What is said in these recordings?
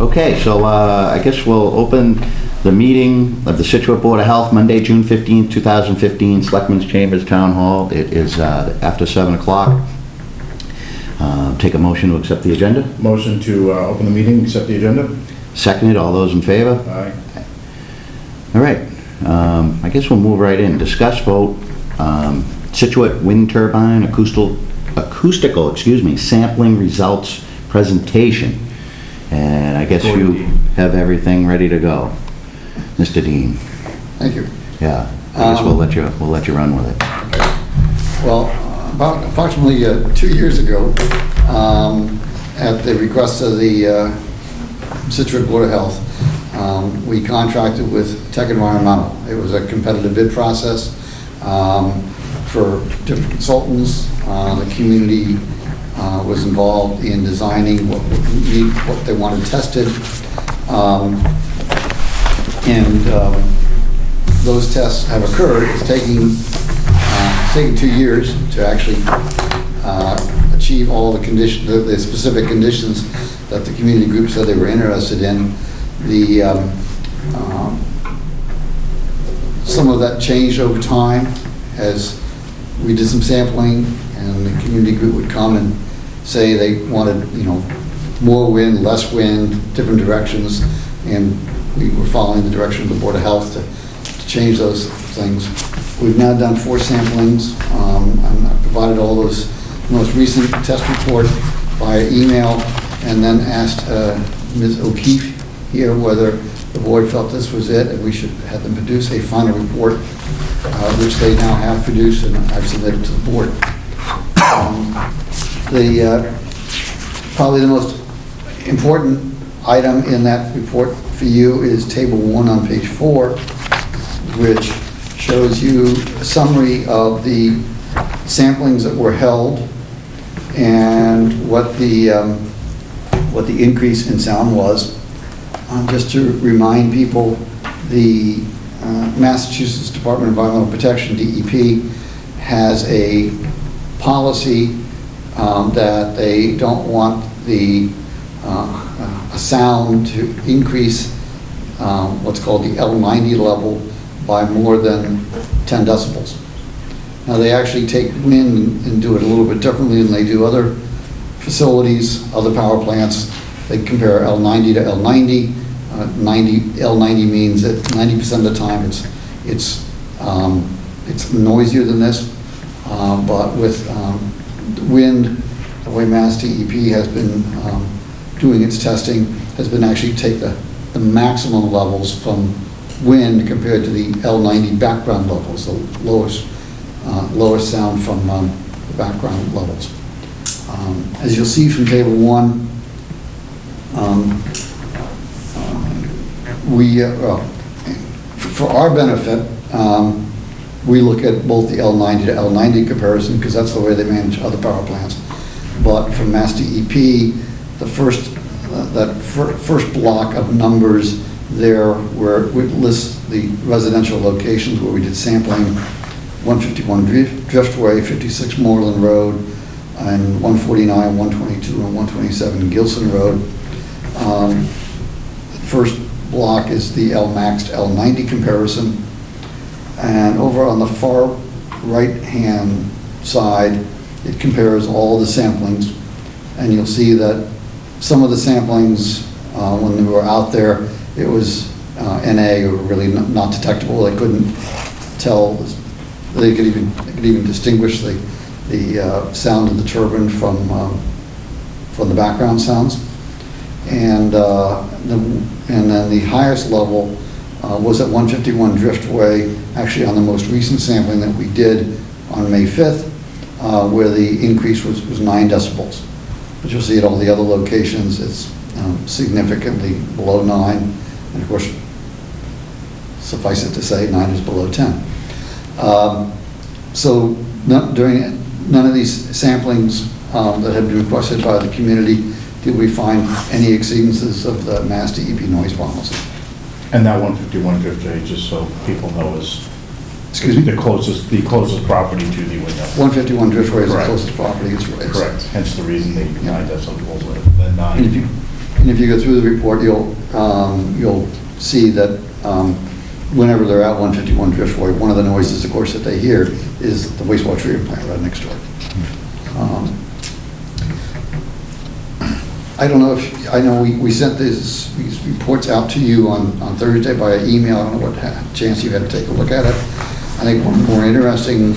Okay, so I guess we'll open the meeting of the Scituate Board of Health, Monday, June 15th, 2015, Selectmen's Chambers, Town Hall. It is after 7 o'clock. Take a motion to accept the agenda. Motion to open the meeting, accept the agenda. Seconded, all those in favor? Aye. All right, I guess we'll move right in. Discuss, vote, Scituate wind turbine acoustical, sampling results presentation. And I guess you have everything ready to go, Mr. Dean. Thank you. Yeah, I guess we'll let you run with it. Okay. Well, about approximately 2 years ago, at the request of the Scituate Board of Health, we contracted with Tech Environmental. It was a competitive bid process for different consultants. The community was involved in designing what they wanted tested. Those tests have occurred. It's taken 2 years to actually achieve all the conditions, the specific conditions that the community group said they were interested in. Some of that changed over time as we did some sampling, and the community group would come and say they wanted, more wind, less wind, different directions, and we were following the direction of the Board of Health to change those things. We've now done 4 samplings. I've provided all those most recent test reports via email, and then asked Ms. O'Keefe here whether the board felt this was it, and we should have them produce a final report, which they now have produced, and I've submitted to the board. Probably the most important item in that report for you is Table 1 on page 4, which shows you a summary of the samplings that were held and what the increase in sound was. Just to remind people, the Massachusetts Department of Environmental Protection, DEP, has a policy that they don't want a sound to increase what's called the L90 level by more than 10 decibels. Now, they actually take wind and do it a little bit differently than they do other facilities, other power plants. They compare L90 to L90. L90 means that 90% of the time it's noisier than this, but with wind, the way Mass DEP has been doing its testing has been actually take the maximum levels from wind compared to the L90 background levels, the lowest sound from the background levels. As you'll see from Table 1, for our benefit, we look at both the L90 to L90 comparison because that's the way they manage other power plants. But for Mass DEP, the first block of numbers there where it lists the residential locations where we did sampling: 151 Driftway, 56 Moreland Road, and 149, 122, and 127 Gilson Road. First block is the L-max to L90 comparison. And over on the far right-hand side, it compares all the samplings. And you'll see that some of the samplings, when they were out there, it was NA, or really not detectable. They couldn't tell. They could even distinguish the sound of the turbine from the background sounds. And then the highest level was at 151 Driftway, actually on the most recent sampling that we did on May 5th, where the increase was 9 decibels. But you'll see at all the other locations, it's significantly below 9. And of course, suffice it to say, 9 is below 10. So during none of these samplings that have been requested by the community did we find any exceedances of the Mass DEP noise policy. And that 151 Driftway, just so people know, is Excuse me? the closest property to the window. 151 Driftway is the Correct. closest property. It's Correct. Hence the reason they 9 decibels than And if 9. And if you go through the report, you'll see that whenever they're at 151 Driftway, one of the noises, of course, that they hear is the wastewater treatment plant right next door. I don't know if, I know we sent these reports out to you on Thursday by email. I don't know what chance you had to take a look at it. I think one more interesting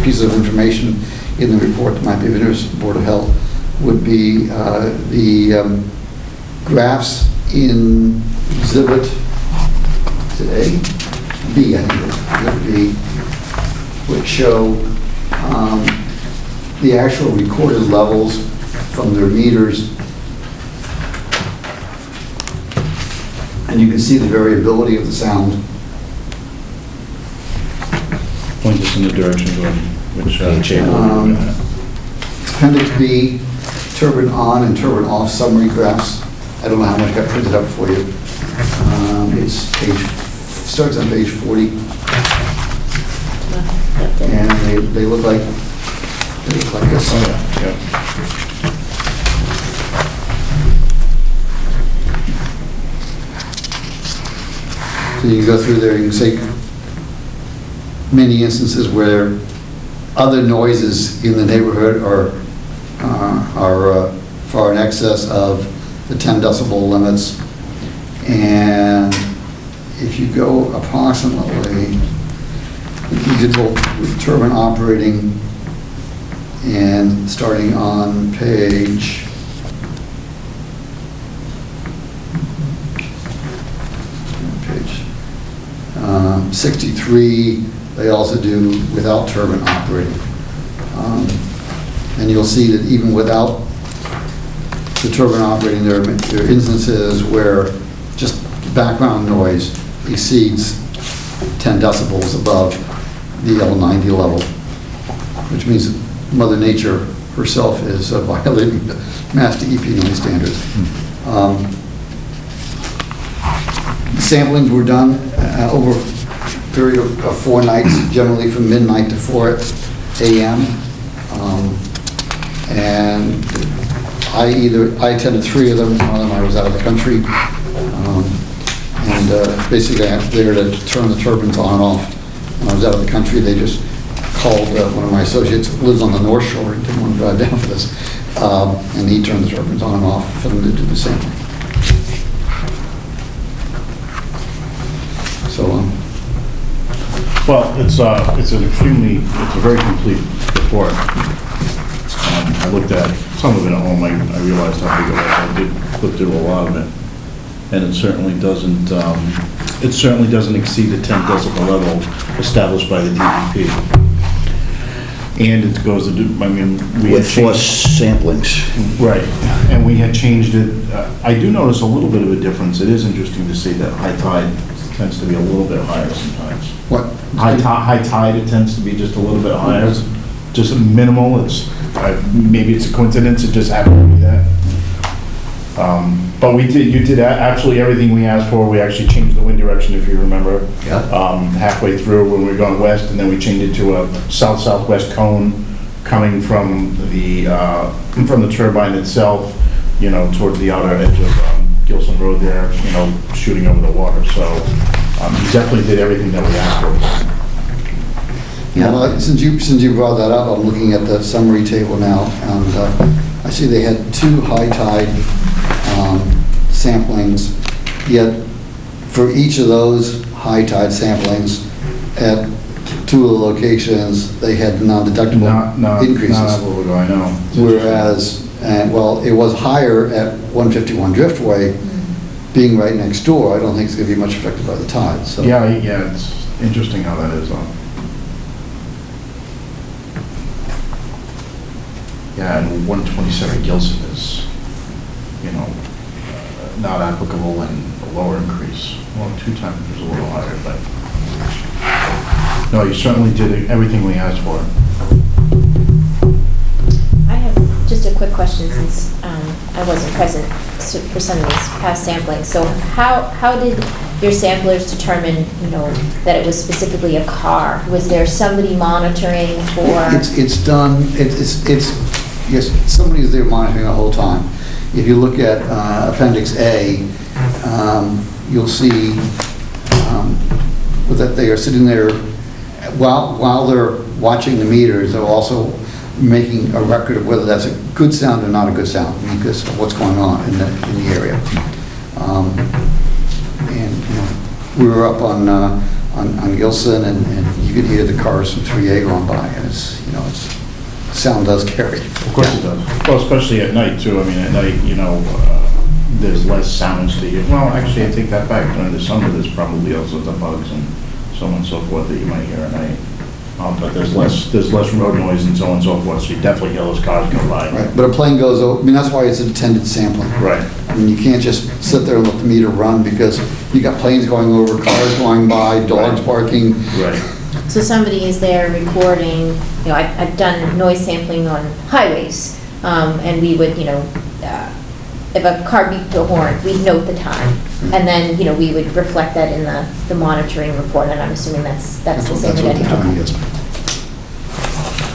piece of information in the report that might be of interest to the Board of Health would be the graphs in exhibit today, B, I think it is, exhibit B, which show the actual recorded levels from their meters. And you can see the variability of the sound. Point us in the direction going, which table are we looking at? Appendix B, turbine on and turbine off summary graphs. I don't know how much got printed up for you. It's starts on page 40. And they look like this. Oh, yeah, yeah. So you go through there, you can see many instances where other noises in the neighborhood are far in excess of the 10 decibel limits. And if you go approximately, you did both with turbine operating and starting on page 63, they also do without turbine operating. And you'll see that even without the turbine operating, there are instances where just background noise exceeds 10 decibels above the L90 level, which means Mother Nature herself is violating the Mass DEP noise standards. Samplings were done over a period of 4 nights, generally from midnight to 4 a.m. And I attended 3 of them. One of them I was out of the country. Basically I was there to turn the turbines on and off. When I was out of the country, they just called one of my associates who lives on the North Shore and didn't want to drive down for this. And he turned the turbines on and off for them to do the sampling. So, Well, it's a very complete report. I looked at some of it at home, I realized how big it was, I did flip through a lot of it. And it certainly doesn't exceed the 10 decibel level established by the DEP. And it goes to do, I mean, we had With 4 changed. samplings. Right, and we had changed it. I do notice a little bit of a difference. It is interesting to see that high tide tends to be a little bit higher sometimes. what? High tide, it tends to be just a little bit higher. It's just minimal. Maybe it's a coincidence, it just happened to be that. But you did absolutely everything we asked for. We actually changed the wind direction, if you remember. Yeah. Halfway through when we were going west, and then we changed it to a south-southwest cone coming from the turbine itself, towards the outer edge of Gilson Road there, shooting over the water. So he definitely did everything that we asked for. Yeah, well, since you brought that up, I'm looking at the summary table now, and I see they had 2 high tide samplings, yet for each of those high tide samplings at 2 of the locations, they had non-deductible increases. Not applicable, I know. Whereas, it was higher at 151 Driftway, being right next door. I don't think it's going to be much affected by the tide, so. Yeah, it's interesting how that is, though. Yeah, and 127 Gilson is, not applicable and a lower increase. Well, 2 times is a little higher, but no, you certainly did everything we asked for. I have just a quick question since I wasn't present for some of these past samplings. So how did your samplers determine, that it was specifically a car? Was there somebody monitoring for? It's done, yes, somebody's there monitoring the whole time. If you look at Appendix A, you'll see that they are sitting there, while they're watching the meters, they're also making a record of whether that's a good sound or not a good sound, because of what's going on in the area. And, you know, we were up on Gilson, and you could hear the cars from 3A going by, and it's, you know, sound does carry. Of course it does. Well, especially at night too. I mean, at night, you know, there's less sounds to you. Well, actually, I take that back. During the summer, there's probably all sorts of bugs and so on and so forth that you might hear at night. But there's less road noise and so on and so forth, so you definitely hear those cars go by. Right, but a plane goes over, I mean, that's why it's an attended sampling. Right. I mean, you can't just sit there and let the meter run, because you got planes going over, cars going by, dogs barking. Right. So somebody is there recording, you know, I've done noise sampling on highways, and we would, you know, if a car beeped a horn, we'd note the time. And then, you know, we would reflect that in the monitoring report, and I'm assuming that's the same That's what the time again. is.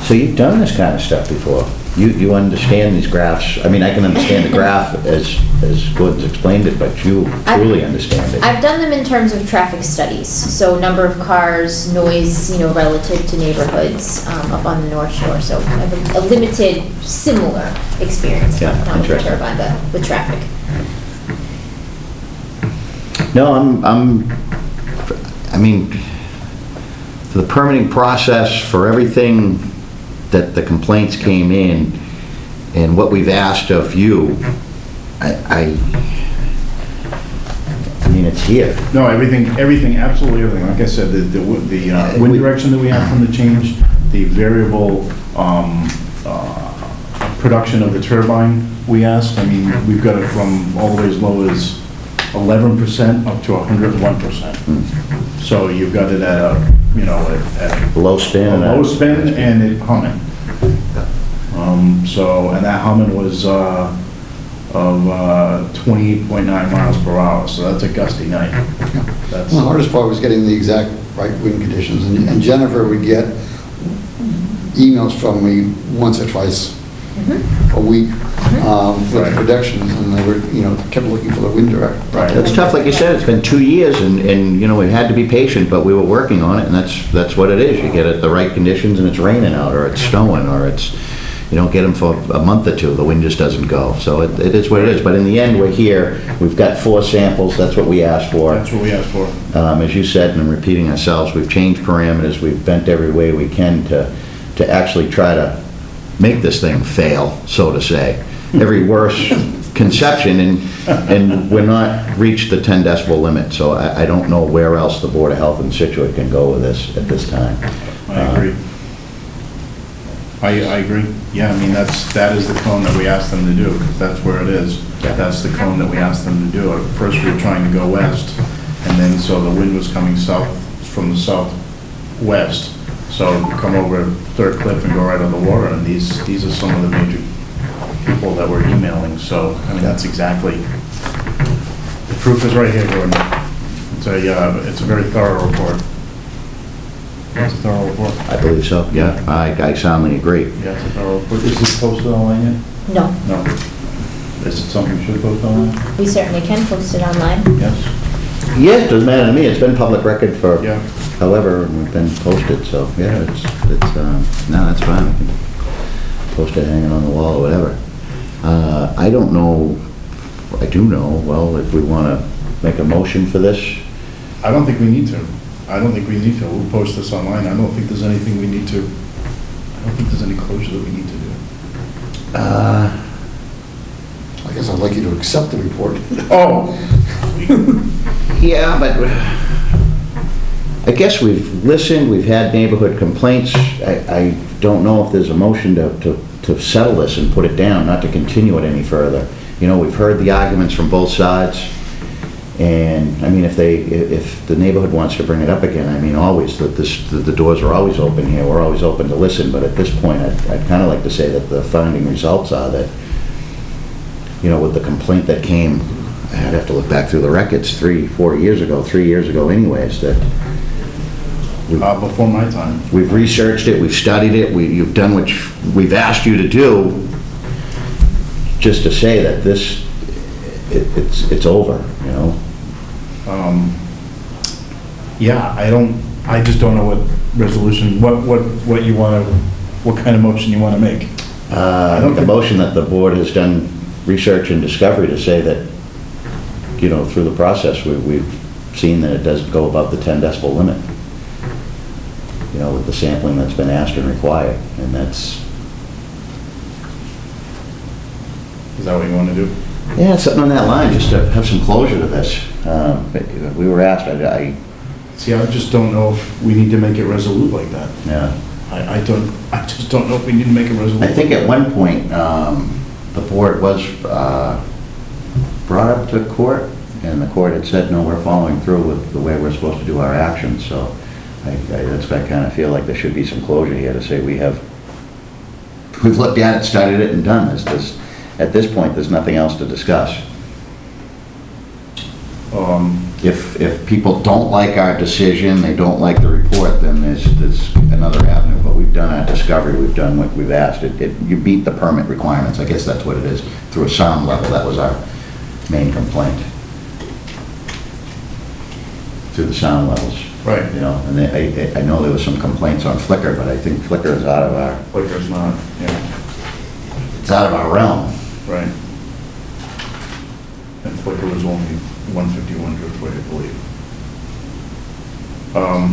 So you've done this kind of stuff before. You understand these graphs. I mean, I can understand the graph as Gordon's explained it, but you truly understand it. I've done them in terms of traffic studies, so number of cars, noise, you know, relative to neighborhoods up on the North Shore. So I have a limited, similar experience, Yeah, not with the interesting. turbine, but with traffic. No, I mean, for the permitting process, for everything that the complaints came in, and what we've asked of you, I mean, it's here. No, everything, absolutely everything. Like I said, the wind direction that we have from the change, the variable production of the turbine, we asked. I mean, we've got it from all the way as low as 11% up to 101%. So you've got it at a, you know, at Low spin. a low spin and it humming. So, and that humming was of 28.9 miles per hour, so that's a gusty night. That's, Well, the hardest part was getting the exact right wind conditions, and Jennifer would get emails from me once or twice a week with the Right. predictions, and they were, you know, kept looking for the wind direct. Right. It's tough, like you said, it's been 2 years, and, you know, we had to be patient, but we were working on it, and that's what it is. You get it the right conditions, and it's raining out, or it's snowing, or it's, you don't get them for a month or two, the wind just doesn't go. So it is what it is, but in the end, we're here, we've got 4 samples, that's what we asked for. that's what we asked for. As you said, and I'm repeating ourselves, we've changed parameters, we've bent every way we can to actually try to make this thing fail, so to say. Every worse conception, and we're not reached the 10 decibel limit, so I don't know where else the Board of Health in Scituate can go with this at this time. I agree. I agree. Yeah, I mean, that is the cone that we asked them to do, because that's where it is. Yeah. That's the cone that we asked them to do. At first, we were trying to go west, and then, so the wind was coming south, from the southwest. So come over Third Cliff and go right on the water, and these are some of the major people that were emailing, so, I mean, that's exactly, the proof is right here, Gordon. It's a very thorough report. It's a thorough report. I believe so, yeah, I soundly agree. Yeah, it's a thorough report. Is this posted online yet? No, No. Is it something we should post online? we certainly can post it online. Yes? Yeah, it doesn't matter to me, it's been public record for Yeah. however we've been posted, so, yeah, no, that's fine, we can post it hanging on the wall or whatever. I don't know, I do know, well, if we want to make a motion for this, I don't think we need to. We'll post this online. I don't think there's anything we need to, I don't think there's any closure that we need to do. I guess I'd like you to accept the report. Oh! yeah, but I guess we've listened, we've had neighborhood complaints. I don't know if there's a motion to settle this and put it down, not to continue it any further. You know, we've heard the arguments from both sides, and, I mean, if the neighborhood wants to bring it up again, I mean, always, the doors are always open here, we're always open to listen, but at this point, I'd kind of like to say that the finding results are that, you know, with the complaint that came, I'd have to look back through the records, 3 years ago anyways, that Before my time. we've researched it, we've studied it, you've done what we've asked you to do. just to say that this, it's over, you know? Yeah, I just don't know what resolution, what you want to, what kind of motion you want to make. The motion that the board has done research and discovery to say that, you know, through the process, we've seen that it doesn't go above the 10 decibel limit, you know, with the sampling that's been asked and required, and that's... Is that what you want to do? Yeah, something on that line, just to have some closure to this. We were asked, See, I just don't know if we need to make it resolute like that. yeah. I just don't know if we need to make it resolute. I think at one point, the board was brought up to court, and the court had said, no, we're following through with the way we're supposed to do our actions, so that's why I kind of feel like there should be some closure here to say we've looked at it, studied it, and done this. At this point, there's nothing else to discuss. If people don't like our decision, they don't like the report, then there's another avenue. But we've done our discovery, we've done what we've asked. You beat the permit requirements, I guess that's what it is, through a sound level. That was our main complaint. Through the sound levels. Right. You know, and I know there was some complaints on Flickr, but I think Flickr is out of our... Flicker's not, yeah, It's out of our realm. right. And Flicker was only 151 Driftway, I believe.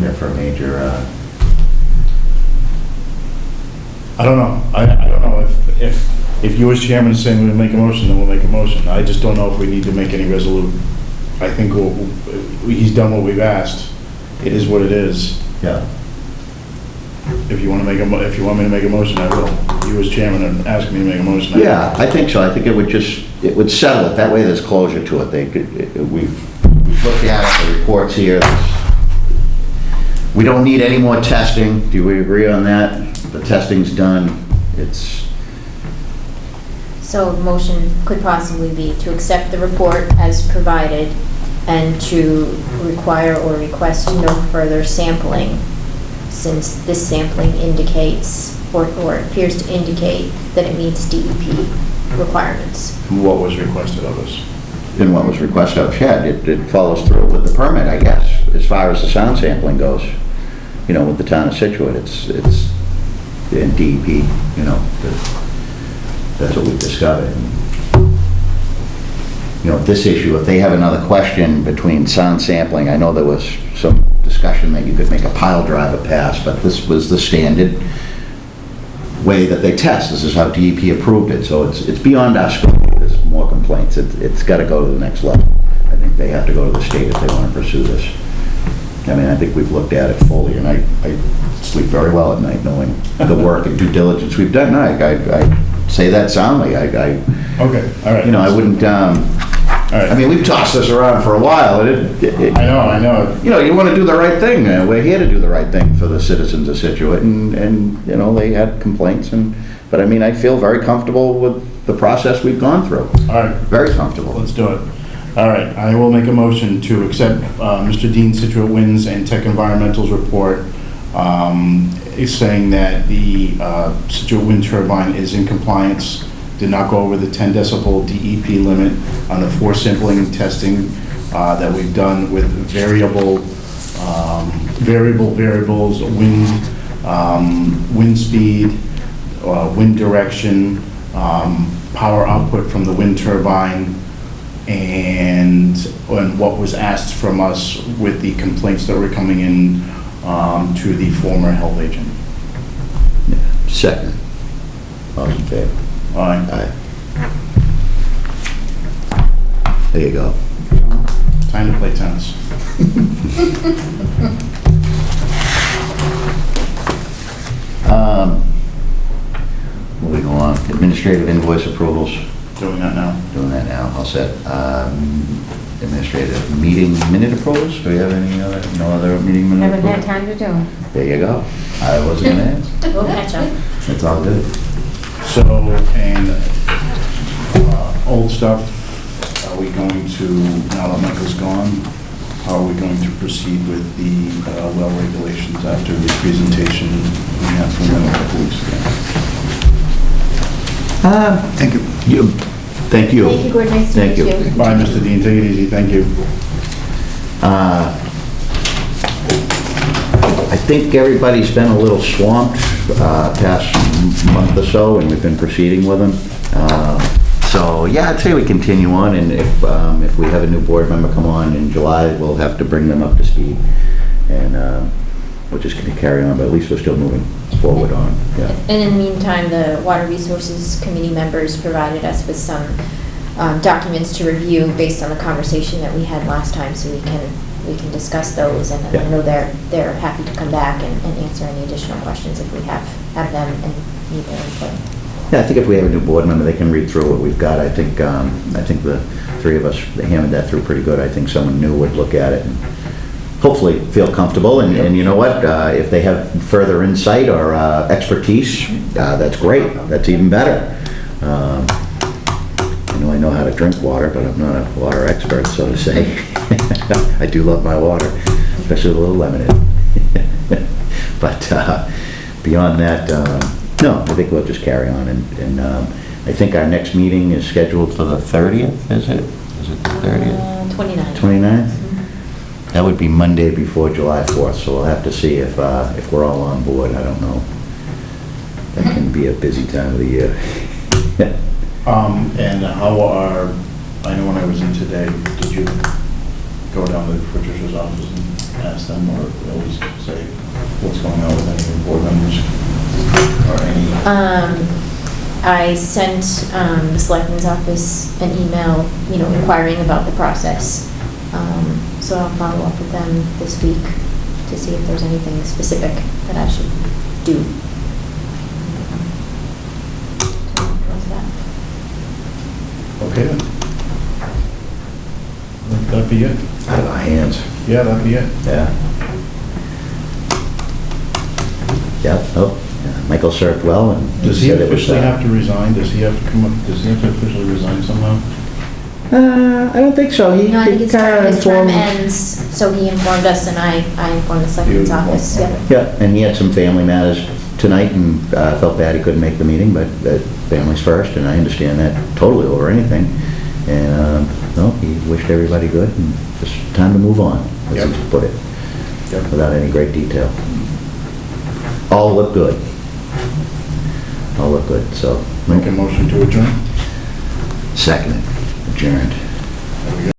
Yeah, for a major... I don't know. I don't know if you as chairman is saying we'll make a motion, then we'll make a motion. I just don't know if we need to make any resolute. I think he's done what we've asked. It is what it is. Yeah. If you want to if you want me to make a motion, I will. You as chairman and ask me to make a motion. Yeah, I think so. I think it would settle it. That way there's closure to it. We've looked at it, the reports here. We don't need any more testing. Do we agree on that? The testing's done. So motion could possibly be to accept the report as provided and to require or request no further sampling, since this sampling indicates or appears to indicate that it meets DEP requirements. What was requested of us? And what was requested of Chad, it follows through with the permit, I guess, as far as the sound sampling goes. You know, with the town of Scituate, it's in DEP, you know, that's what we've discovered. You know, this issue, if they have another question between sound sampling, I know there was some discussion that you could make a pile driver pass, but this was the standard way that they test. This is how DEP approved it, so it's beyond our scope. There's more complaints. It's got to go to the next level. I think they have to go to the state if they want to pursue this. I mean, I think we've looked at it fully, and I sleep very well at night knowing the work and due diligence we've done. I say that soundly. Okay, all right. You know, I wouldn't, all right. I mean, we've tossed this around for a while. I know. You know, you want to do the right thing. We're here to do the right thing for the citizens of Scituate, and you know, they had complaints, but I mean, I feel very comfortable with the process we've gone through. All right. Very comfortable. Let's do it. All right, I will make a motion to accept Mr. Dean Scituate Winds and Tech Environmental's report, is saying that the Scituate wind turbine is in compliance, did not go over the 10 decibel DEP limit on the 4 sampling and testing that we've done with variables, wind speed, wind direction, power output from the wind turbine, and what was asked from us with the complaints that were coming in to the former health agent. Second. All in favor? Aye. Aye. There you go. Time to play tennis. Moving on, administrative invoice approvals. Doing that now. Doing that now, all set. Administrative meeting minute approvals, do we have no other meeting minute Haven't had approvals? time to do it. There you go. I wasn't gonna ask. We'll catch up. It's all good. So, and old stuff, are we going to, now that Michael's gone, how are we going to proceed with the well regulations after the presentation we had from them a couple weeks ago? Thank you. Thank you. Thank you, Gordon, nice to Thank meet you. you. Bye, Mr. Dean, take it easy, thank you. I think everybody's been a little swamped past month or so, and we've been proceeding with them. So, yeah, I'd say we continue on, and if we have a new board member come on in July, we'll have to bring them up to speed. And we'll just carry on, but at least we're still moving forward on, yeah. And in the meantime, the Water Resources Committee members provided us with some documents to review based on the conversation that we had last time, so we can discuss those, and I Yeah. know they're happy to come back and answer any additional questions if we have them and need their input. Yeah, I think if we have a new board member, they can read through what we've got. I think the three of us hammered that through pretty good. I think someone new would look at it and hopefully feel comfortable, and you know what, if they have further insight or expertise, that's great, that's even better. I know how to drink water, but I'm not a water expert, so to say. I do love my water, especially a little lemonade. But beyond that, no, I think we'll just carry on, and I think our next meeting is scheduled for the 30th, is it? Is it the 30th? 29. 29th? That would be Monday before July 4th, so we'll have to see if we're all on board. I don't know. That can be a busy time of the year. And how I know when I was in today, did you go down to Patricia's office and ask them, or at least say what's going on with any of the board members? Or any? I sent the Selectman's office an email, inquiring about the process. So I'll follow up with them this week to see if there's anything specific that I should do. Okay then. That'd be it. Out of our hands. Yeah, that'd be it. Yeah. Yeah, oh, yeah. Michael served well, and Does he said it was, officially have to resign? Does he have to come up, does he have to officially resign somehow? I don't think so. He No, I think his kinda term informed- ends, so he informed us, and I informed the Selectman's You informed, office. Yeah. Yeah, and he had some family matters tonight, and felt bad he couldn't make the meeting, but family's first, and I understand that totally over anything. And, no, he wished everybody good, and just time to move on, as Yep. he put it, Yep. without any great detail. All look good. All look good, so. Make a motion to adjourn? Second, adjourned. There we go.